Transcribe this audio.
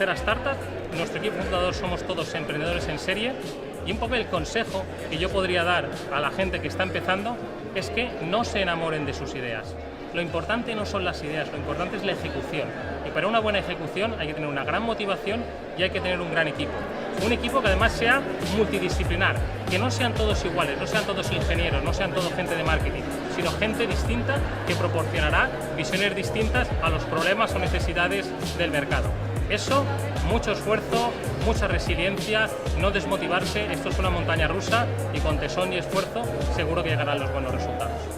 tercera startup, nuestro equipo fundador somos todos emprendedores en serie, y un poco el consejo que yo podría dar a la gente que está empezando es que no se enamoren de sus ideas. Lo importante no son las ideas, lo importante es la ejecución. Y para una buena ejecución hay que tener una gran motivación y hay que tener un gran equipo. Un equipo que además sea multidisciplinar, que no sean todos iguales, no sean todos ingenieros, no sean todos gente de marketing, sino gente distinta que proporcionará visiones distintas a los problemas o necesidades del mercado. Eso, mucho esfuerzo, mucha resiliencia, no desmotivarse, esto es una montaña rusa y con tesón y esfuerzo seguro que llegarán los buenos resultados.